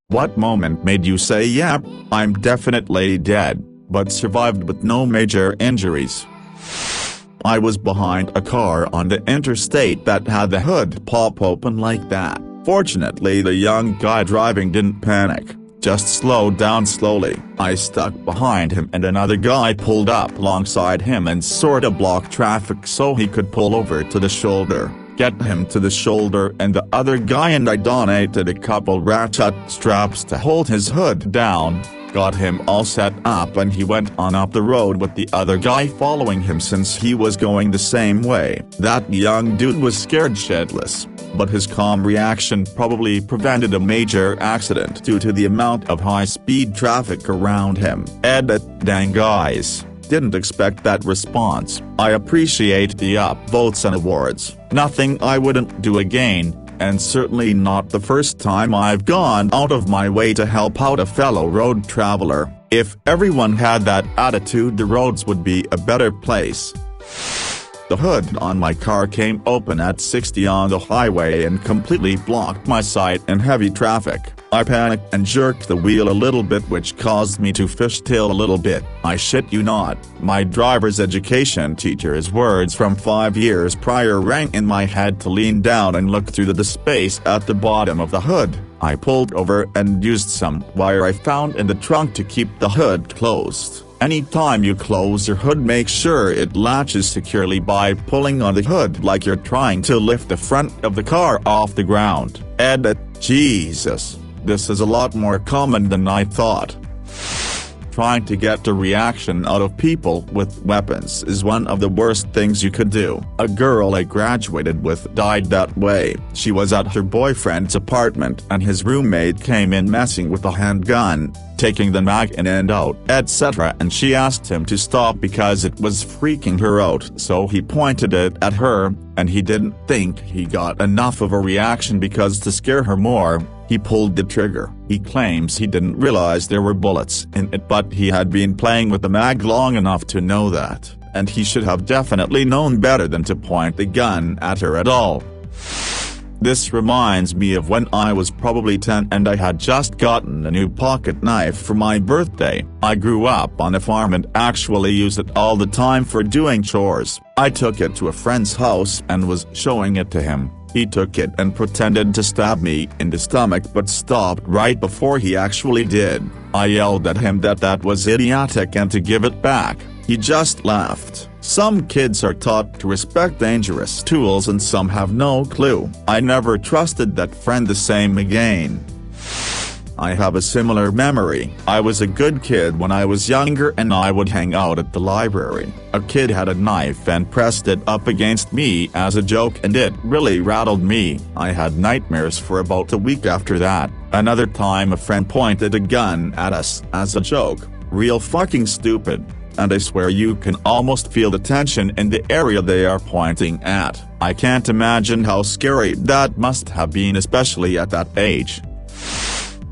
What moment made you say yep, I'm definitely dead, but survived with no major injuries? I was behind a car on the interstate that had the hood pop open like that. Fortunately, the young guy driving didn't panic, just slowed down slowly. I stuck behind him and another guy pulled up alongside him and sorta blocked traffic so he could pull over to the shoulder, get him to the shoulder and the other guy, and I donated a couple ratchet straps to hold his hood down, got him all set up, and he went on up the road with the other guy following him since he was going the same way. That young dude was scared shitless, but his calm reaction probably prevented a major accident due to the amount of high-speed traffic around him. Dang guys, didn't expect that response. I appreciate the upvotes and awards. Nothing I wouldn't do again, and certainly not the first time I've gone out of my way to help out a fellow road traveler. If everyone had that attitude, the roads would be a better place. The hood on my car came open at 60 on the highway and completely blocked my sight in heavy traffic. I panicked and jerked the wheel a little bit, which caused me to fishtail a little bit. I shit you not, my driver's education teacher's words from 5 years prior rang in my head to lean down and look through the space at the bottom of the hood. I pulled over and used some wire I found in the trunk to keep the hood closed. Anytime you close your hood, make sure it latches securely by pulling on the hood like you're trying to lift the front of the car off the ground. Jesus, this is a lot more common than I thought. Trying to get a reaction out of people with weapons is one of the worst things you could do. A girl I graduated with died that way. She was at her boyfriend's apartment and his roommate came in messing with a handgun, taking the mag in and out, etc., and she asked him to stop because it was freaking her out, so he pointed it at her, and he didn't think he got enough of a reaction because to scare her more, he pulled the trigger. He claims he didn't realize there were bullets in it, but he had been playing with the mag long enough to know that, and he should have definitely known better than to point the gun at her at all. This reminds me of when I was probably 10 and I had just gotten a new pocket knife for my birthday. I grew up on a farm and actually used it all the time for doing chores. I took it to a friend's house and was showing it to him. He took it and pretended to stab me in the stomach but stopped right before he actually did. I yelled at him that was idiotic and to give it back. He just laughed. Some kids are taught to respect dangerous tools and some have no clue. I never trusted that friend the same again. I have a similar memory. I was a good kid when I was younger and I would hang out at the library. A kid had a knife and pressed it up against me as a joke and it really rattled me. I had nightmares for about a week after that. Another time a friend pointed a gun at us as a joke. Real fucking stupid. And I swear you can almost feel the tension in the area they are pointing at. I can't imagine how scary that must have been, especially at that age.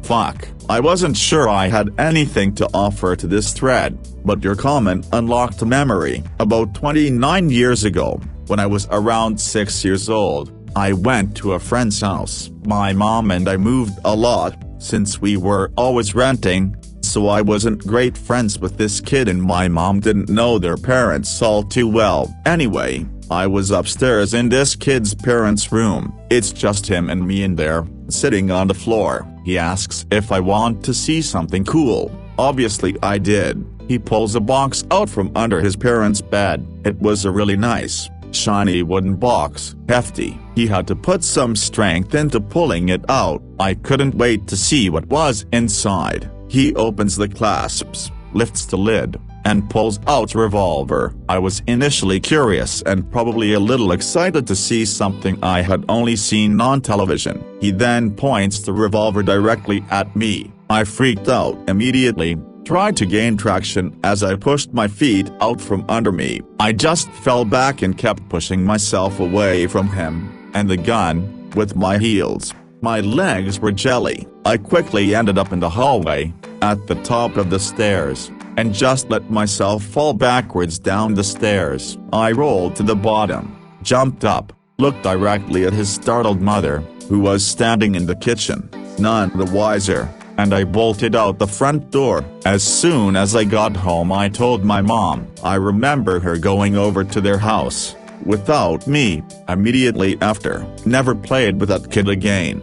Fuck, I wasn't sure I had anything to offer to this thread, but your comment unlocked a memory. About 29 years ago, when I was around 6 years old, I went to a friend's house. My mom and I moved a lot, since we were always renting, so I wasn't great friends with this kid and my mom didn't know their parents all too well. Anyway, I was upstairs in this kid's parents' room. It's just him and me in there, sitting on the floor. He asks if I want to see something cool. Obviously I did. He pulls a box out from under his parents' bed. It was a really nice, shiny wooden box, hefty. He had to put some strength into pulling it out. I couldn't wait to see what was inside. He opens the clasps, lifts the lid, and pulls out a revolver. I was initially curious and probably a little excited to see something I had only seen on television. He then points the revolver directly at me. I freaked out immediately, tried to gain traction as I pushed my feet out from under me. I just fell back and kept pushing myself away from him, and the gun, with my heels. My legs were jelly. I quickly ended up in the hallway, at the top of the stairs, and just let myself fall backwards down the stairs. I rolled to the bottom, jumped up, looked directly at his startled mother, who was standing in the kitchen, none the wiser, and I bolted out the front door. As soon as I got home I told my mom. I remember her going over to their house, without me, immediately after. Never played with that kid again.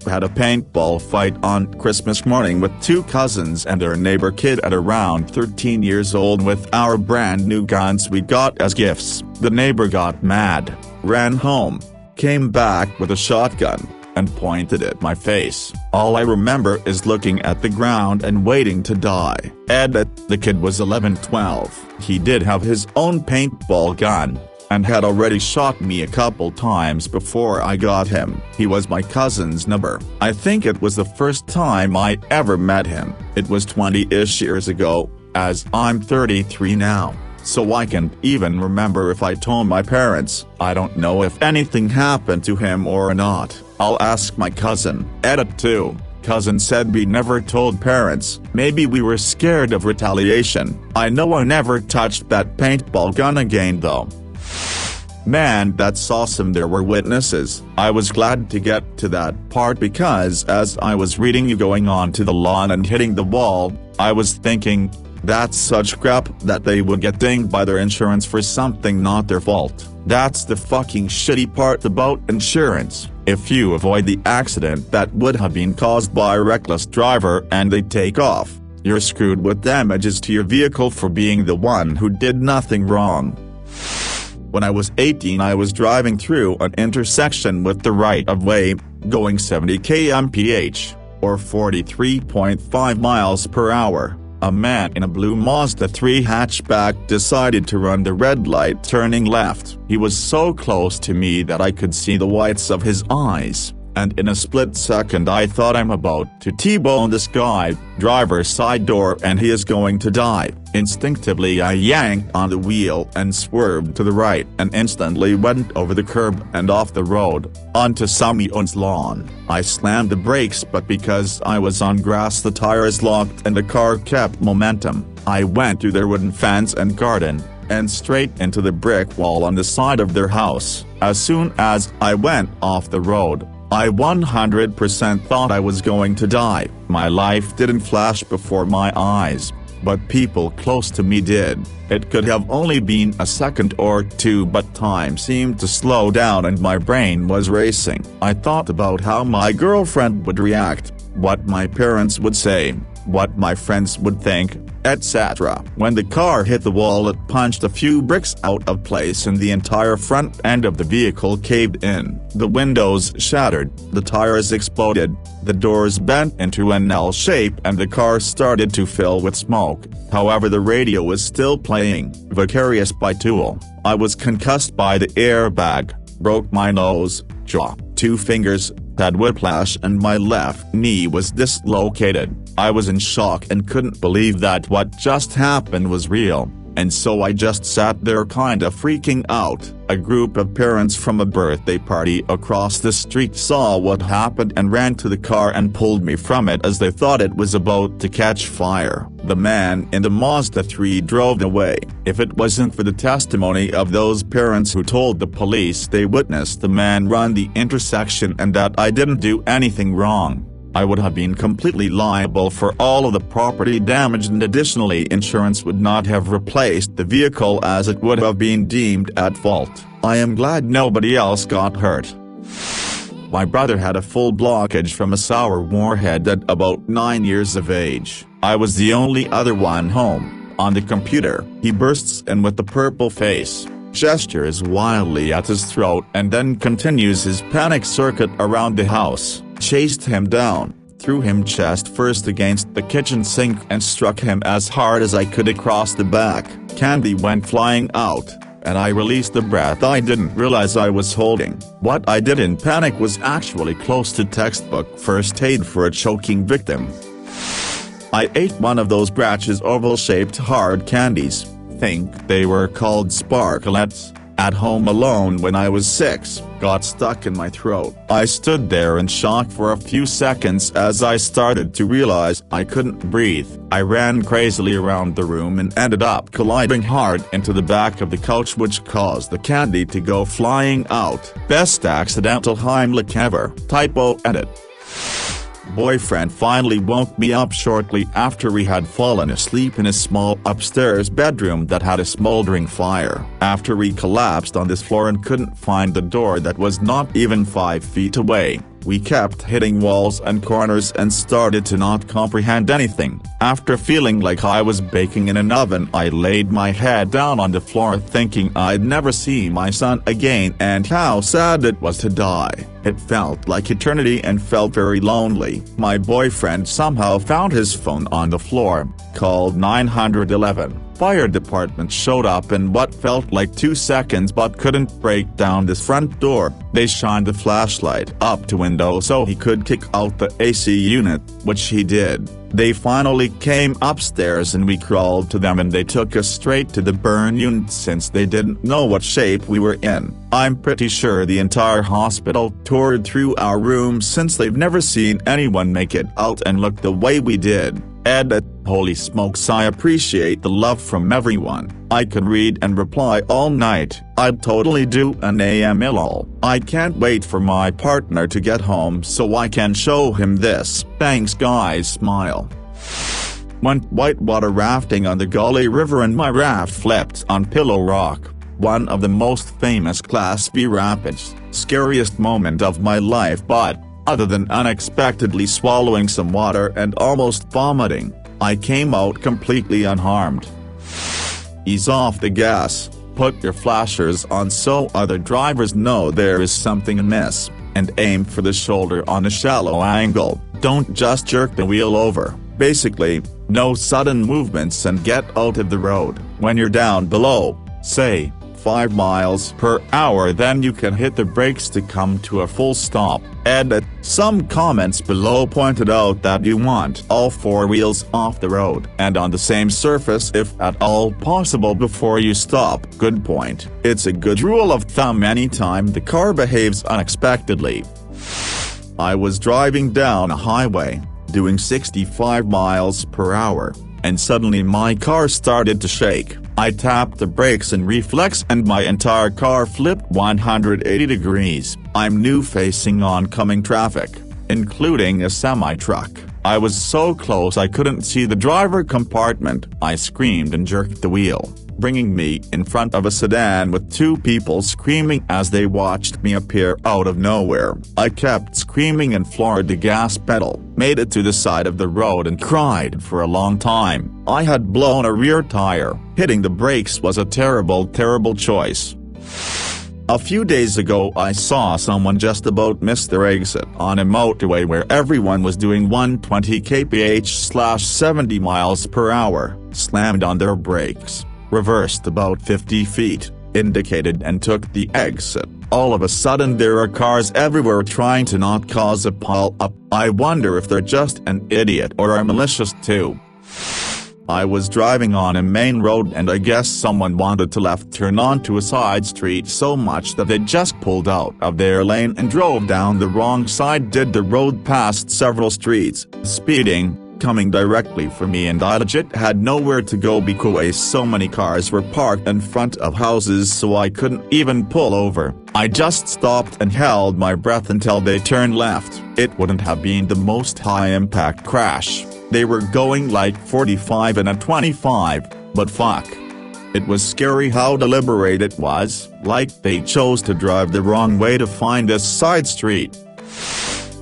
Had a paintball fight on Christmas morning with two cousins and their neighbor kid at around 13 years old with our brand new guns we got as gifts. The neighbor got mad, ran home, came back with a shotgun, and pointed at my face. All I remember is looking at the ground and waiting to die. The kid was 11-12. He did have his own paintball gun, and had already shot me a couple times before I got him. He was my cousin's neighbor. I think it was the first time I ever met him. It was 20-ish years ago, as I'm 33 now. So I can't even remember if I told my parents. I don't know if anything happened to him or not. I'll ask my cousin. Edit 2. Cousin said we never told parents. Maybe we were scared of retaliation. I know I never touched that paintball gun again though. Man, that's awesome. There were witnesses. I was glad to get to that part because as I was reading you going onto the lawn and hitting the wall, I was thinking, that's such crap that they would get dinged by their insurance for something not their fault. That's the fucking shitty part about insurance. If you avoid the accident that would have been caused by a reckless driver and they take off, you're screwed with damages to your vehicle for being the one who did nothing wrong. When I was 18 I was driving through an intersection with the right-of-way, going 70 km/h, or 43.5 miles per hour. A man in a blue Mazda 3 hatchback decided to run the red light turning left. He was so close to me that I could see the whites of his eyes, and in a split second I thought I'm about to T-bone this guy. Driver's side door and he is going to die. Instinctively I yanked on the wheel and swerved to the right and instantly went over the curb and off the road, onto someone's lawn. I slammed the brakes but because I was on grass the tires locked and the car kept momentum. I went through their wooden fence and garden, and straight into the brick wall on the side of their house. As soon as I went off the road, I 100% thought I was going to die. My life didn't flash before my eyes, but people close to me did. It could have only been a second or two but time seemed to slow down and my brain was racing. I thought about how my girlfriend would react, what my parents would say, what my friends would think, etc. When the car hit the wall it punched a few bricks out of place and the entire front end of the vehicle caved in. The windows shattered, the tires exploded, the doors bent into an L shape and the car started to fill with smoke. However, the radio was still playing "Vicarious" by Tool. I was concussed by the airbag, broke my nose, jaw, 2 fingers, had whiplash and my left knee was dislocated. I was in shock and couldn't believe that what just happened was real, and so I just sat there kinda freaking out. A group of parents from a birthday party across the street saw what happened and ran to the car and pulled me from it as they thought it was about to catch fire. The man in the Mazda 3 drove away. If it wasn't for the testimony of those parents who told the police they witnessed the man run the intersection and that I didn't do anything wrong, I would have been completely liable for all of the property damage and additionally insurance would not have replaced the vehicle as it would have been deemed at fault. I am glad nobody else got hurt. My brother had a full blockage from a sour warhead at about 9 years of age. I was the only other one home. On the computer, he bursts in with the purple face, gestures wildly at his throat and then continues his panic circuit around the house. Chased him down, threw him chest first against the kitchen sink and struck him as hard as I could across the back. Candy went flying out, and I released the breath I didn't realize I was holding. What I did in panic was actually close to textbook first aid for a choking victim. I ate one of those Bratch's oval-shaped hard candies, think they were called sparklets, At home alone when I was 6, got stuck in my throat. I stood there in shock for a few seconds as I started to realize I couldn't breathe. I ran crazily around the room and ended up colliding hard into the back of the couch, which caused the candy to go flying out. Best accidental Heimlich ever. Typo edit. Boyfriend finally woke me up shortly after we had fallen asleep in a small upstairs bedroom that had a smoldering fire. After we collapsed on this floor and couldn't find the door that was not even 5 feet away, we kept hitting walls and corners and started to not comprehend anything. After feeling like I was baking in an oven, I laid my head down on the floor thinking I'd never see my son again and how sad it was to die. It felt like eternity and felt very lonely. My boyfriend somehow found his phone on the floor, called 911. Fire department showed up in what felt like 2 seconds but couldn't break down this front door. They shined the flashlight up the window so he could kick out the AC unit, which he did. They finally came upstairs and we crawled to them and they took us straight to the burn unit since they didn't know what shape we were in. I'm pretty sure the entire hospital toured through our rooms since they've never seen anyone make it out and look the way we did. Edit. Holy smokes, I appreciate the love from everyone. I could read and reply all night. I'd totally do an AMLL. I can't wait for my partner to get home so I can show him this. Thanks guys, smile. Went whitewater rafting on the Gully River and my raft flipped on Pillow Rock, one of the most famous Class B rapids. Scariest moment of my life, but other than unexpectedly swallowing some water and almost vomiting, I came out completely unharmed. Ease off the gas, put your flashers on so other drivers know there is something amiss, and aim for the shoulder on a shallow angle. Don't just jerk the wheel over. Basically, no sudden movements and get out of the road. When you're down below, say, 5 miles per hour, then you can hit the brakes to come to a full stop. Edit. Some comments below pointed out that you want all 4 wheels off the road and on the same surface if at all possible before you stop. Good point. It's a good rule of thumb anytime the car behaves unexpectedly. I was driving down a highway, doing 65 miles per hour, and suddenly my car started to shake. I tapped the brakes in reflex and my entire car flipped 180 degrees. I'm new facing oncoming traffic, including a semi-truck. I was so close I couldn't see the driver compartment. I screamed and jerked the wheel, bringing me in front of a sedan with 2 people screaming as they watched me appear out of nowhere. I kept screaming and floored the gas pedal, made it to the side of the road and cried for a long time. I had blown a rear tire. Hitting the brakes was a terrible choice. A few days ago I saw someone just about miss their exit on a motorway where everyone was doing 120 kph/70 miles per hour, slammed on their brakes, reversed about 50 feet, indicated and took the exit. All of a sudden there are cars everywhere trying to not cause a pile-up. I wonder if they're just an idiot or are malicious too. I was driving on a main road and I guess someone wanted to left turn onto a side street so much that they just pulled out of their lane and drove down the wrong side. Did the road past several streets, speeding, coming directly for me, and I legit had nowhere to go because so many cars were parked in front of houses so I couldn't even pull over. I just stopped and held my breath until they turned left. It wouldn't have been the most high-impact crash. They were going like 45 and a 25, but fuck. It was scary how deliberate it was, like they chose to drive the wrong way to find a side street.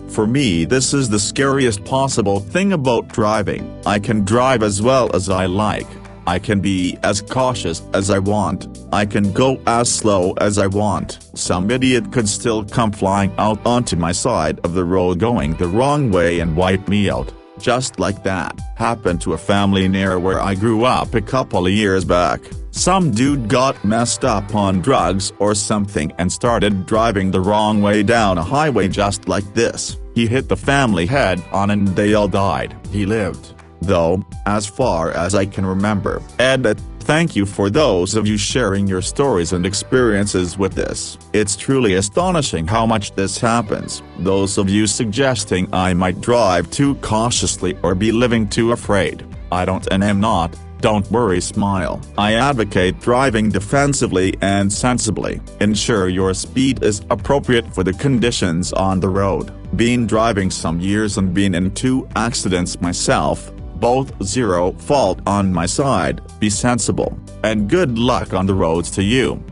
For me, this is the scariest possible thing about driving. I can drive as well as I like. I can be as cautious as I want. I can go as slow as I want. Some idiot could still come flying out onto my side of the road going the wrong way and wipe me out. Just like that. Happened to a family near where I grew up a couple of years back. Some dude got messed up on drugs or something and started driving the wrong way down a highway just like this. He hit the family head on and they all died. He lived, though, as far as I can remember. Edit. Thank you for those of you sharing your stories and experiences with this. It's truly astonishing how much this happens. Those of you suggesting I might drive too cautiously or be living too afraid. I don't and am not. Don't worry, smile. I advocate driving defensively and sensibly. Ensure your speed is appropriate for the conditions on the road. Been driving some years and been in 2 accidents myself. Both zero fault on my side. Be sensible, and good luck on the roads to you.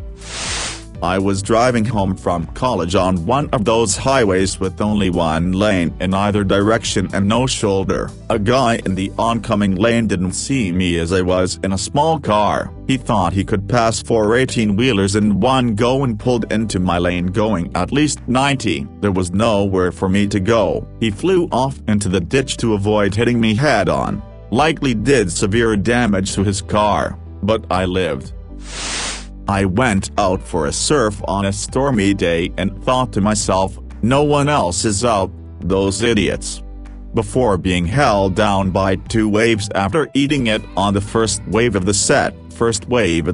I was driving home from college on one of those highways with only 1 lane in either direction and no shoulder. A guy in the oncoming lane didn't see me as I was in a small car. He thought he could pass 4 18-wheelers in one go and pulled into my lane going at least 90. There was nowhere for me to go. He flew off into the ditch to avoid hitting me head-on. Likely did severe damage to his car, but I lived. I went out for a surf on a stormy day and thought to myself, no one else is out, those idiots. Before being held down by 2 waves after eating it on the first wave of the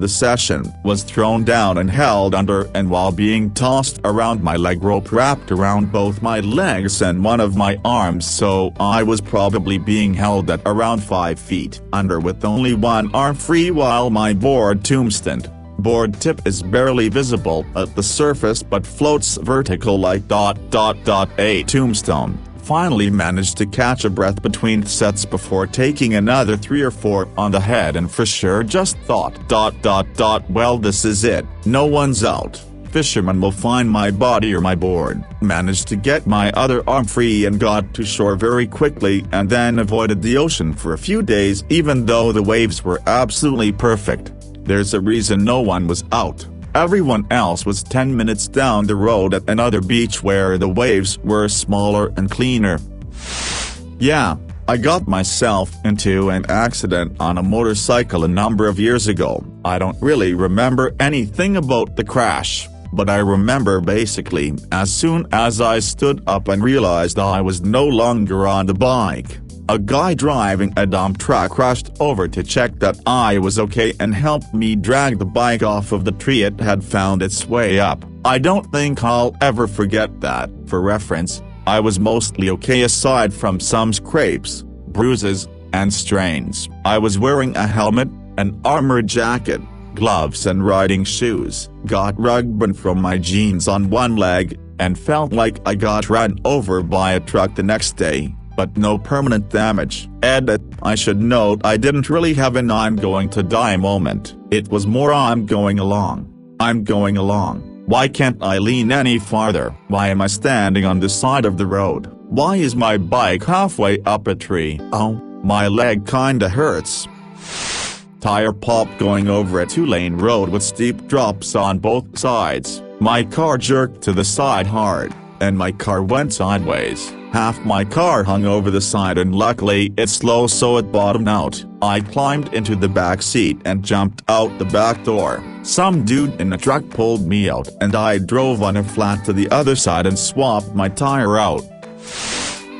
session, was thrown down and held under, and while being tossed around, my leg rope wrapped around both my legs and one of my arms, so I was probably being held at around 5 feet under with only one arm free while my board tip is barely visible at the surface but floats vertical like ... a tombstone. Finally managed to catch a breath between sets before taking another 3 or 4 on the head, and for sure just thought ... well, this is it, no one's out. Fishermen will find my body or my board. Managed to get my other arm free and got to shore very quickly, and then avoided the ocean for a few days even though the waves were absolutely perfect. There's a reason no one was out. Everyone else was 10 minutes down the road at another beach where the waves were smaller and cleaner. Yeah, I got myself into an accident on a motorcycle a number of years ago. I don't really remember anything about the crash, but I remember basically as soon as I stood up and realized I was no longer on the bike, a guy driving a dump truck rushed over to check that I was okay and helped me drag the bike off of the tree it had found its way up. I don't think I'll ever forget that. For reference, I was mostly okay aside from some scrapes, bruises, and strains. I was wearing a helmet, an armor jacket, gloves and riding shoes, got rug burn from my jeans on one leg, and felt like I got run over by a truck the next day. But no permanent damage. Edit. I should note I didn't really have an I'm going to die moment. It was more I'm going along. I'm going along. Why can't I lean any farther? Why am I standing on the side of the road? Why is my bike halfway up a tree? Oh, my leg kinda hurts. Tire pop going over a 2-lane road with steep drops on both sides. My car jerked to the side hard, and my car went sideways. Half my car hung over the side and luckily it's slow so it bottomed out. I climbed into the back seat and jumped out the back door. Some dude in a truck pulled me out and I drove on a flat to the other side and swapped my tire out.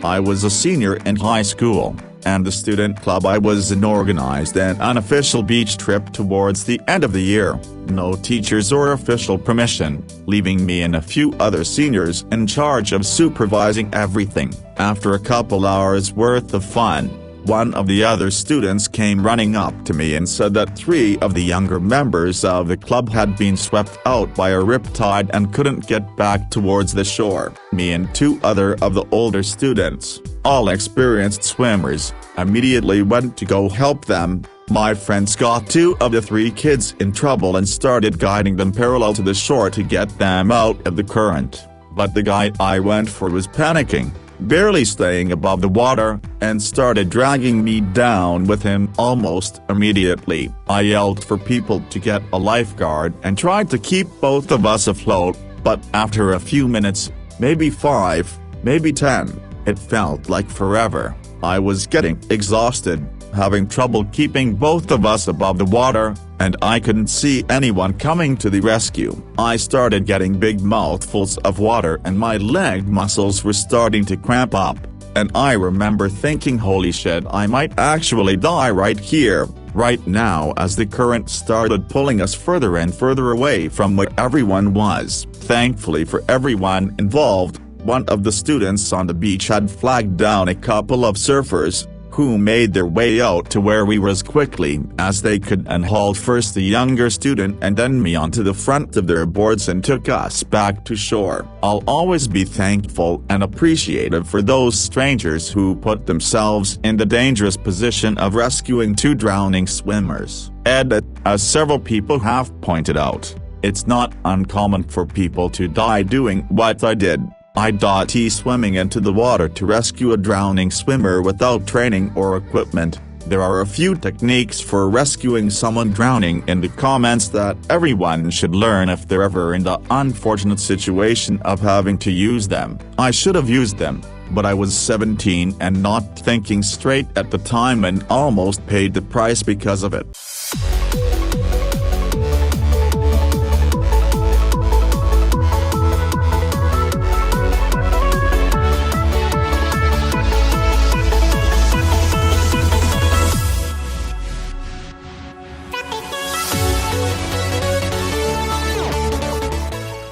I was a senior in high school, and the student club I was in organized an unofficial beach trip towards the end of the year. No teachers or official permission, leaving me and a few other seniors in charge of supervising everything. After a couple hours worth of fun, one of the other students came running up to me and said that 3 of the younger members of the club had been swept out by a riptide and couldn't get back towards the shore. Me and 2 other of the older students, all experienced swimmers, immediately went to go help them. My friends got 2 of the 3 kids in trouble and started guiding them parallel to the shore to get them out of the current. But the guy I went for was panicking, barely staying above the water, and started dragging me down with him almost immediately. I yelled for people to get a lifeguard and tried to keep both of us afloat, but after a few minutes, maybe 5, maybe 10, it felt like forever. I was getting exhausted, having trouble keeping both of us above the water, and I couldn't see anyone coming to the rescue. I started getting big mouthfuls of water and my leg muscles were starting to cramp up, and I remember thinking, holy shit, I might actually die right here, right now as the current started pulling us further and further away from where everyone was. Thankfully for everyone involved, one of the students on the beach had flagged down a couple of surfers, who made their way out to where we were as quickly as they could and hauled first the younger student and then me onto the front of their boards and took us back to shore. I'll always be thankful and appreciative for those strangers who put themselves in the dangerous position of rescuing two drowning swimmers. Edit. As several people have pointed out, it's not uncommon for people to die doing what I did. Swimming into the water to rescue a drowning swimmer without training or equipment. There are a few techniques for rescuing someone drowning in the comments that everyone should learn if they're ever in the unfortunate situation of having to use them. I should have used them, but I was 17 and not thinking straight at the time and almost paid the price because of it.